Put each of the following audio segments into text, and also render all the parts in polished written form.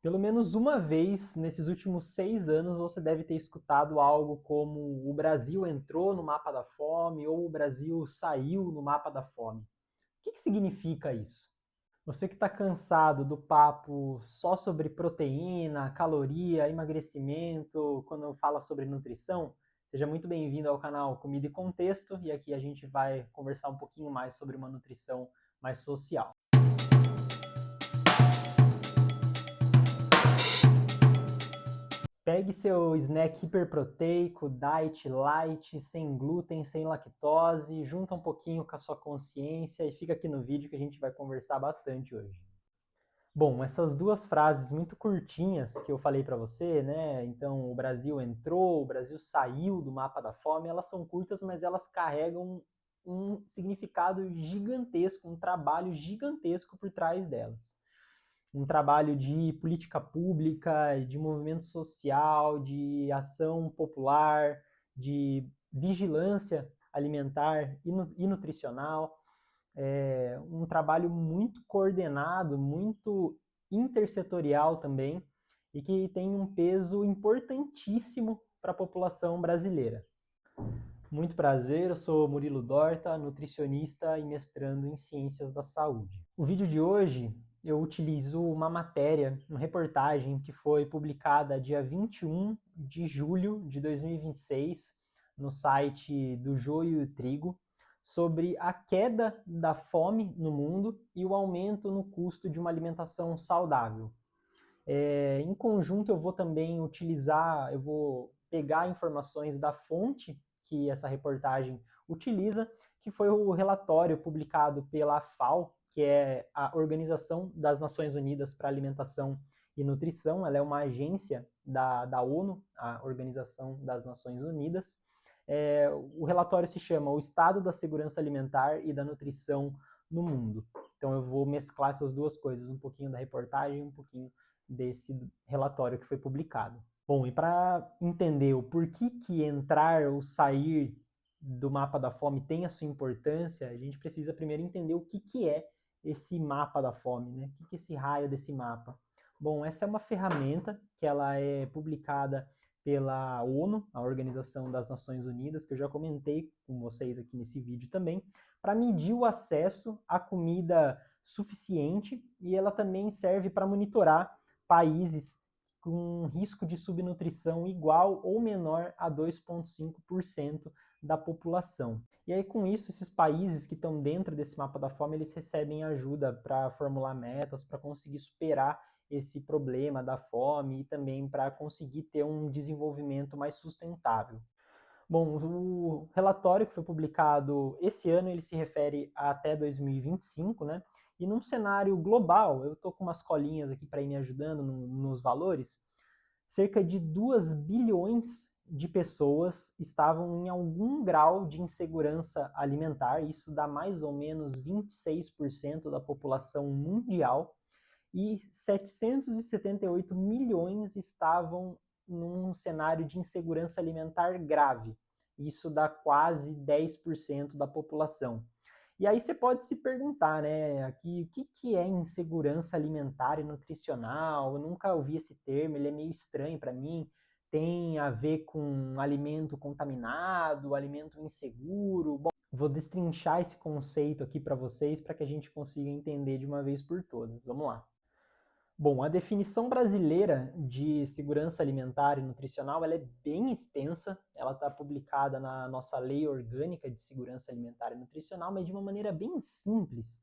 Pelo menos uma vez nesses últimos 6 anos você deve ter escutado algo como o Brasil entrou no mapa da fome ou o Brasil saiu no mapa da fome. O que significa isso? Você que está cansado do papo só sobre proteína, caloria, emagrecimento, quando fala sobre nutrição, seja muito bem-vindo ao canal Comida e Contexto, e aqui a gente vai conversar um pouquinho mais sobre uma nutrição mais social. Pegue seu snack hiperproteico, diet light, sem glúten, sem lactose, junta um pouquinho com a sua consciência e fica aqui no vídeo que a gente vai conversar bastante hoje. Bom, essas duas frases muito curtinhas que eu falei para você, né? Então, o Brasil entrou, o Brasil saiu do mapa da fome, elas são curtas, mas elas carregam um significado gigantesco, um trabalho gigantesco por trás delas. Um trabalho de política pública, de movimento social, de ação popular, de vigilância alimentar e nutricional, um trabalho muito coordenado, muito intersetorial também, e que tem um peso importantíssimo para a população brasileira. Muito prazer, eu sou Murilo Dorta, nutricionista e mestrando em Ciências da Saúde. O vídeo de hoje eu utilizo uma matéria, uma reportagem que foi publicada dia 21 de julho de 2026 no site do Joio e Trigo, sobre a queda da fome no mundo e o aumento no custo de uma alimentação saudável. Em conjunto, eu vou também utilizar, eu vou pegar informações da fonte que essa reportagem utiliza, que foi o relatório publicado pela FAO, que é a Organização das Nações Unidas para a Alimentação e Nutrição. Ela é uma agência da ONU, a Organização das Nações Unidas. O relatório se chama O Estado da Segurança Alimentar e da Nutrição no Mundo. Então eu vou mesclar essas duas coisas, um pouquinho da reportagem e um pouquinho desse relatório que foi publicado. Bom, e para entender o porquê que entrar ou sair do mapa da fome tem a sua importância, a gente precisa primeiro entender o que é esse mapa da fome, né? O que é esse raio desse mapa? Bom, essa é uma ferramenta que ela é publicada pela ONU, a Organização das Nações Unidas, que eu já comentei com vocês aqui nesse vídeo também, para medir o acesso à comida suficiente, e ela também serve para monitorar países com risco de subnutrição igual ou menor a 2,5% da população. E aí, com isso, esses países que estão dentro desse mapa da fome, eles recebem ajuda para formular metas, para conseguir superar esse problema da fome e também para conseguir ter um desenvolvimento mais sustentável. Bom, o relatório que foi publicado esse ano, ele se refere a até 2025, né? E num cenário global, eu estou com umas colinhas aqui para ir me ajudando nos valores, cerca de 2 bilhões de pessoas estavam em algum grau de insegurança alimentar, isso dá mais ou menos 26% da população mundial, e 778 milhões estavam num cenário de insegurança alimentar grave. Isso dá quase 10% da população. E aí você pode se perguntar, né, aqui, o que é insegurança alimentar e nutricional? Eu nunca ouvi esse termo, ele é meio estranho para mim. Tem a ver com alimento contaminado, alimento inseguro? Bom, vou destrinchar esse conceito aqui para vocês para que a gente consiga entender de uma vez por todas. Vamos lá. Bom, a definição brasileira de segurança alimentar e nutricional ela é bem extensa, ela está publicada na nossa Lei Orgânica de Segurança Alimentar e Nutricional, mas de uma maneira bem simples.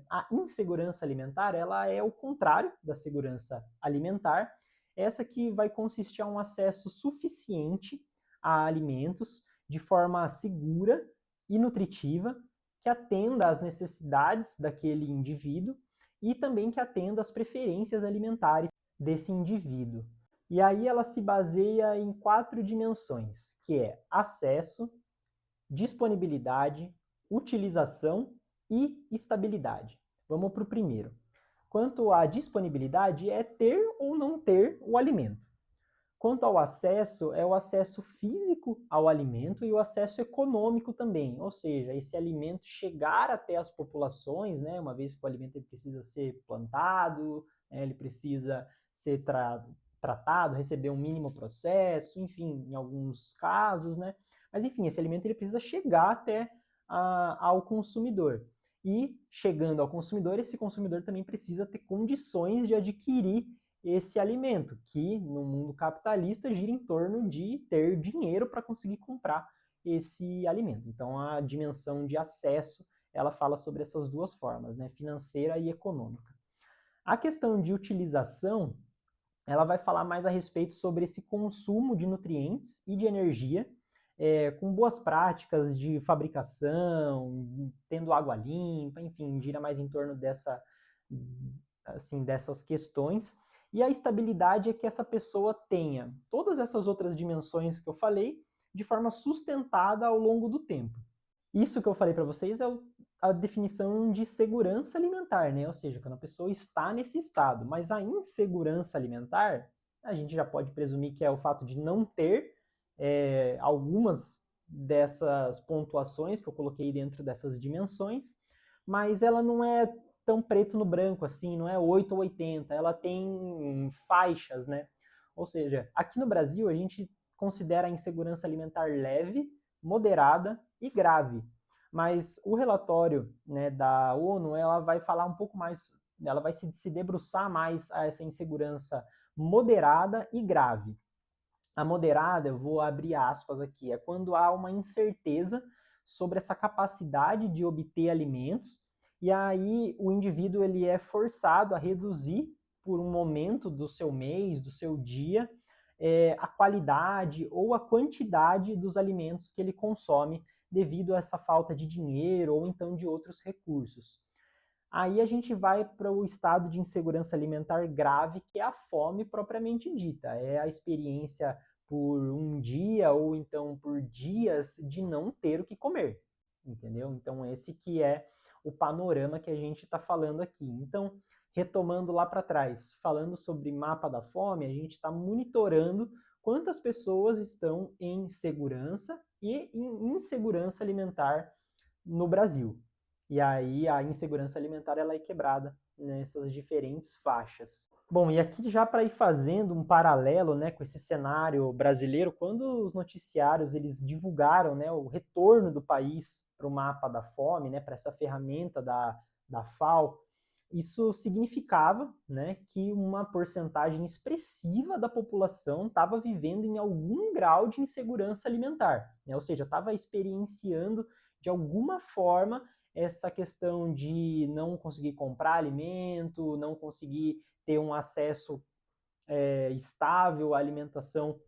A insegurança alimentar ela é o contrário da segurança alimentar, essa que vai consistir a um acesso suficiente a alimentos de forma segura e nutritiva, que atenda às necessidades daquele indivíduo e também que atenda às preferências alimentares desse indivíduo. E aí ela se baseia em 4 dimensões, que é acesso, disponibilidade, utilização e estabilidade. Vamos para o primeiro. Quanto à disponibilidade, é ter ou não ter o alimento. Quanto ao acesso, é o acesso físico ao alimento e o acesso econômico também, ou seja, esse alimento chegar até as populações, né, uma vez que o alimento precisa ser plantado, ele precisa ser tratado, receber um mínimo processo, enfim, em alguns casos, né? Mas enfim, esse alimento ele precisa chegar até ao consumidor. E chegando ao consumidor, esse consumidor também precisa ter condições de adquirir esse alimento, que no mundo capitalista gira em torno de ter dinheiro para conseguir comprar esse alimento. Então a dimensão de acesso, ela fala sobre essas duas formas, né? Financeira e econômica. A questão de utilização, ela vai falar mais a respeito sobre esse consumo de nutrientes e de energia, com boas práticas de fabricação, tendo água limpa, enfim, gira mais em torno dessas questões. E a estabilidade é que essa pessoa tenha todas essas outras dimensões que eu falei de forma sustentada ao longo do tempo. Isso que eu falei para vocês é a definição de segurança alimentar, né? Ou seja, quando a pessoa está nesse estado. Mas a insegurança alimentar, a gente já pode presumir que é o fato de não ter algumas dessas pontuações que eu coloquei dentro dessas dimensões, mas ela não é tão preto no branco assim, não é 8 ou 80, ela tem faixas, né? Ou seja, aqui no Brasil a gente considera a insegurança alimentar leve, moderada e grave. Mas o relatório, né, da ONU, ela vai falar um pouco mais, ela vai se debruçar mais a essa insegurança moderada e grave. A moderada, eu vou abrir aspas aqui, é quando há uma incerteza sobre essa capacidade de obter alimentos, e aí o indivíduo ele é forçado a reduzir por um momento do seu mês, do seu dia, a qualidade ou a quantidade dos alimentos que ele consome devido a essa falta de dinheiro ou então de outros recursos. Aí a gente vai para o estado de insegurança alimentar grave, que é a fome propriamente dita. É a experiência por um dia ou então por dias de não ter o que comer, entendeu? Então esse que é o panorama que a gente está falando aqui. Então, retomando lá para trás, falando sobre mapa da fome, a gente está monitorando quantas pessoas estão em segurança e em insegurança alimentar no Brasil. E aí a insegurança alimentar ela é quebrada nessas diferentes faixas. Bom, e aqui já para ir fazendo um paralelo, né, com esse cenário brasileiro, quando os noticiários eles divulgaram, né, o retorno do país para o mapa da fome, né, para essa ferramenta da FAO, isso significava, né, que uma porcentagem expressiva da população estava vivendo em algum grau de insegurança alimentar, né, ou seja, estava experienciando de alguma forma essa questão de não conseguir comprar alimento, não conseguir ter um acesso estável à alimentação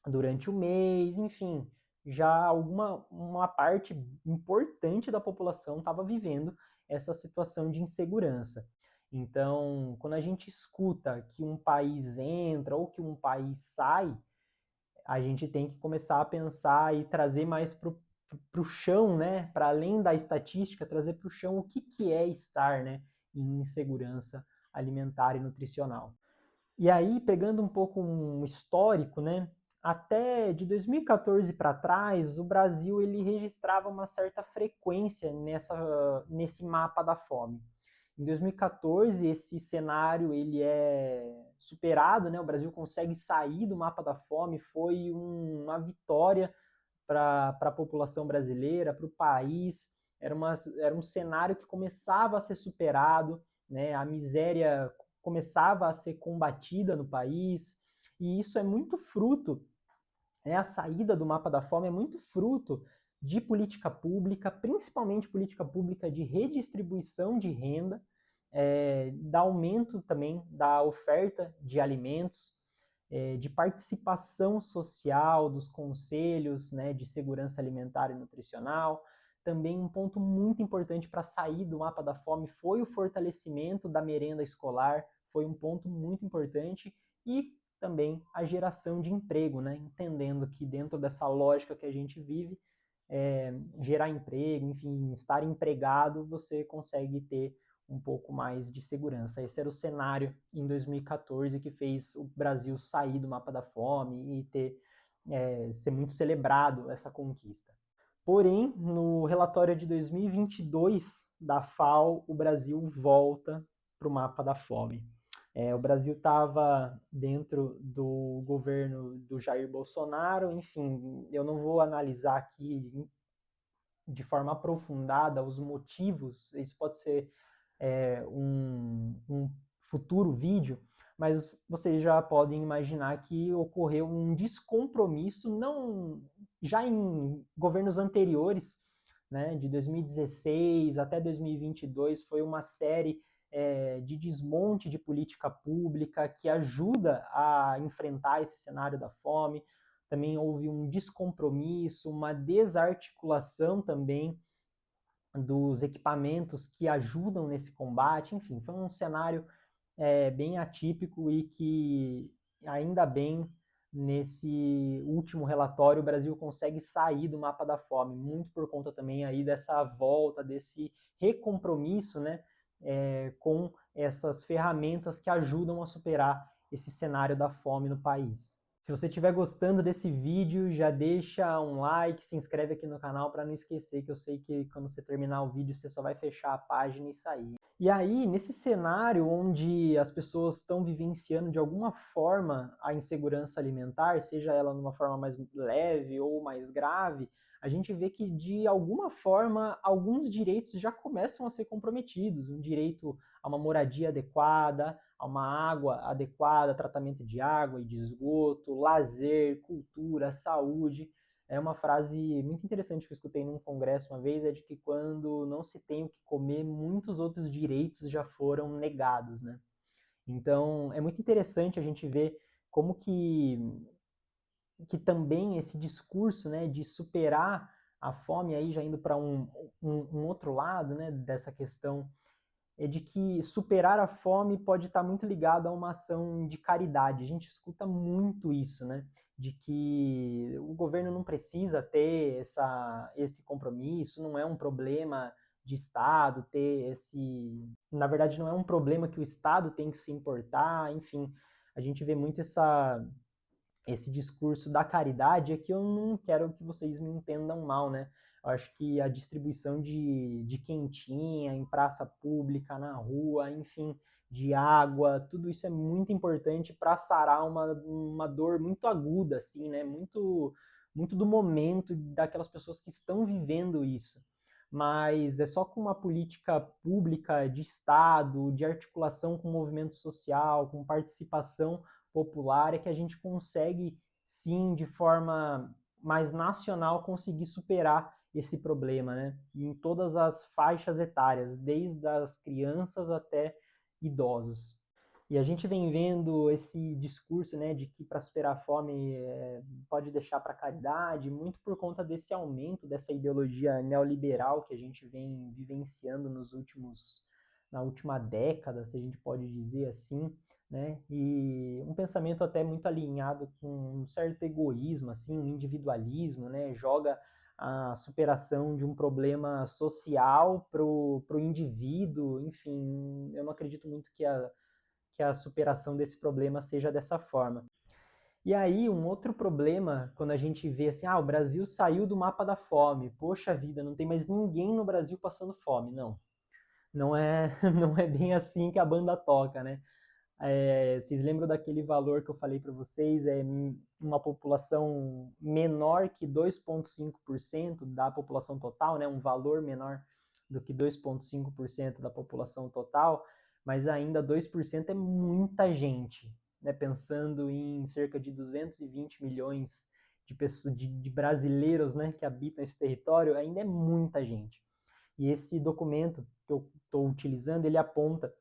durante o mês, enfim, já uma parte importante da população estava vivendo essa situação de insegurança. Então, quando a gente escuta que um país entra ou que um país sai, a gente tem que começar a pensar e trazer mais para o chão, né? Para além da estatística, trazer para o chão o que é estar, né, em insegurança alimentar e nutricional. E aí, pegando um pouco um histórico, né? Até de 2014 para trás, o Brasil ele registrava uma certa frequência nesse mapa da fome. Em 2014, esse cenário ele é superado, né? O Brasil consegue sair do mapa da fome, foi uma vitória para a população brasileira, para o país. Era um cenário que começava a ser superado, né? A miséria começava a ser combatida no país, e isso é muito fruto, né? A saída do mapa da fome é muito fruto de política pública, principalmente política pública de redistribuição de renda, da aumento também da oferta de alimentos, de participação social dos conselhos, né, de segurança alimentar e nutricional. Também um ponto muito importante para sair do mapa da fome foi o fortalecimento da merenda escolar, foi um ponto muito importante, e também a geração de emprego, né, entendendo que dentro dessa lógica que a gente vive, gerar emprego, enfim, estar empregado, você consegue ter um pouco mais de segurança. Esse era o cenário em 2014 que fez o Brasil sair do mapa da fome e ser muito celebrado essa conquista. Porém, no relatório de 2022 da FAO, o Brasil volta para o mapa da fome. O Brasil estava dentro do governo do Jair Bolsonaro, enfim, eu não vou analisar aqui de forma aprofundada os motivos, isso pode ser um futuro vídeo, mas vocês já podem imaginar que ocorreu um descompromisso, não já em governos anteriores, né, de 2016 até 2022, foi uma série de desmonte de política pública que ajuda a enfrentar esse cenário da fome. Também houve um descompromisso, uma desarticulação também dos equipamentos que ajudam nesse combate. Enfim, foi um cenário bem atípico e que, ainda bem, nesse último relatório, o Brasil consegue sair do mapa da fome, muito por conta também aí dessa volta, desse recompromisso, né, com essas ferramentas que ajudam a superar esse cenário da fome no país. Se você estiver gostando desse vídeo, já deixa um like, se inscreve aqui no canal para não esquecer, que eu sei que quando você terminar o vídeo você só vai fechar a página e sair. E aí, nesse cenário onde as pessoas estão vivenciando de alguma forma a insegurança alimentar, seja ela numa forma mais leve ou mais grave, a gente vê que de alguma forma alguns direitos já começam a ser comprometidos. Um direito a uma moradia adequada, a uma água adequada, tratamento de água e de esgoto, lazer, cultura, saúde. É uma frase muito interessante que eu escutei num congresso uma vez, é de que quando não se tem o que comer, muitos outros direitos já foram negados, né? Então, é muito interessante a gente ver como que também esse discurso, né, de superar a fome, aí já indo para um outro lado, né, dessa questão, é de que superar a fome pode estar muito ligado a uma ação de caridade. A gente escuta muito isso, né? De que o governo não precisa ter esse compromisso, não é um problema de Estado ter esse. Na verdade, não é um problema que o Estado tem que se importar, enfim. A gente vê muito esse discurso da caridade, é que eu não quero que vocês me entendam mal, né? Eu acho que a distribuição de quentinha em praça pública, na rua, enfim, de água, tudo isso é muito importante para sarar uma dor muito aguda, assim, né? Muito do momento daquelas pessoas que estão vivendo isso. Mas é só com uma política pública de Estado, de articulação com o movimento social, com participação popular, é que a gente consegue, sim, de forma mais nacional, conseguir superar esse problema, né? Em todas as faixas etárias, desde as crianças até idosos. E a gente vem vendo esse discurso, né, de que para superar a fome pode deixar para a caridade, muito por conta desse aumento dessa ideologia neoliberal que a gente vem vivenciando na última década, se a gente pode dizer assim, né? E um pensamento até muito alinhado com um certo egoísmo, assim, um individualismo, né? Joga a superação de um problema social pro indivíduo, enfim, eu não acredito muito que a superação desse problema seja dessa forma. E aí, um outro problema, quando a gente vê assim, o Brasil saiu do mapa da fome, poxa vida, não tem mais ninguém no Brasil passando fome. Não, não é bem assim que a banda toca, né? Vocês lembram daquele valor que eu falei para vocês? É uma população menor que 2,5% da população total, né? Um valor menor do que 2,5% da população total, mas ainda 2% é muita gente, né? Pensando em cerca de 220 milhões de pessoas, de brasileiros, né, que habitam esse território, ainda é muita gente. E esse documento que eu estou utilizando, ele aponta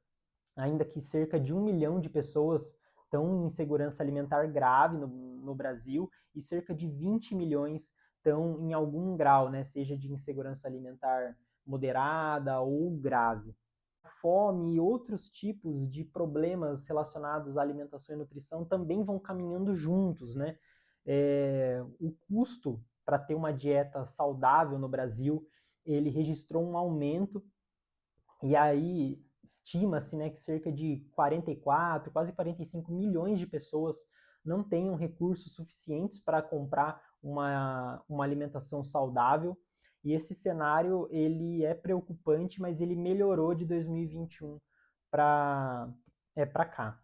ainda que cerca de 1 milhão de pessoas estão em insegurança alimentar grave no Brasil e cerca de 20 milhões estão em algum grau, né, seja de insegurança alimentar moderada ou grave. Fome e outros tipos de problemas relacionados à alimentação e nutrição também vão caminhando juntos, né? O custo para ter uma dieta saudável no Brasil, ele registrou um aumento e aí estima-se, né, que cerca de 44, quase 45 milhões de pessoas não tenham recursos suficientes para comprar uma alimentação saudável. E esse cenário ele é preocupante, mas ele melhorou de 2021 para para cá.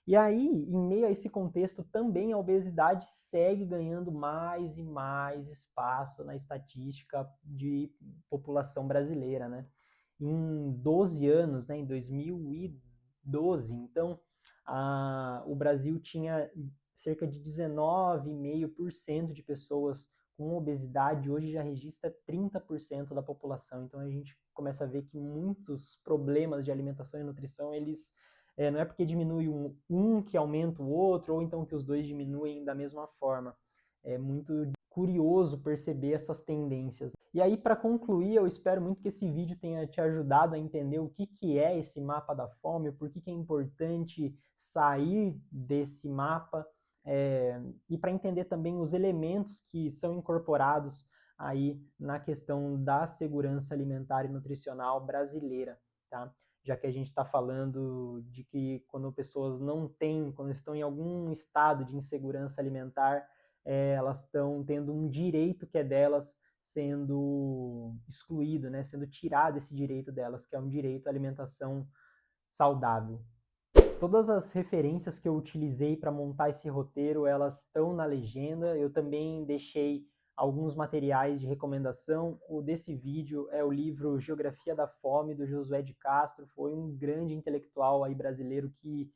E aí, em meio a esse contexto, também a obesidade segue ganhando mais e mais espaço na estatística de população brasileira, né? Em 12 anos, né, em 2012, então, o Brasil tinha cerca de 19,5% de pessoas com obesidade, hoje já registra 30% da população. Então a gente começa a ver que muitos problemas de alimentação e nutrição, eles não é porque diminui um que aumenta o outro, ou então que os dois diminuem da mesma forma. É muito curioso perceber essas tendências. E aí, para concluir, eu espero muito que esse vídeo tenha te ajudado a entender o que é esse mapa da fome, por que é importante sair desse mapa, e para entender também os elementos que são incorporados aí na questão da segurança alimentar e nutricional brasileira, tá? Já que a gente está falando de que quando pessoas não têm, quando estão em algum estado de insegurança alimentar, elas estão tendo um direito que é delas sendo excluído, né? Sendo tirado esse direito delas, que é um direito à alimentação saudável. Todas as referências que eu utilizei para montar esse roteiro, elas estão na legenda. Eu também deixei alguns materiais de recomendação. O desse vídeo é o livro Geografia da Fome, do Josué de Castro. Foi um grande intelectual aí brasileiro que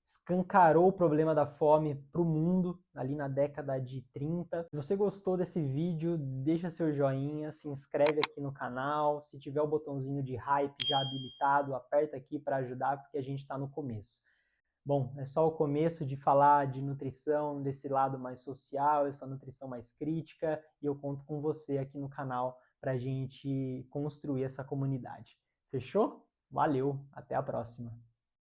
escancarou o problema da fome para o mundo, ali na década de 30. Se você gostou desse vídeo, deixa seu joinha, se inscreve aqui no canal. Se tiver o botãozinho de hype já habilitado, aperta aqui para ajudar, porque a gente está no começo. Bom, é só o começo de falar de nutrição, desse lado mais social, essa nutrição mais crítica, e eu conto com você aqui no canal para a gente construir essa comunidade. Fechou? Valeu, até a próxima!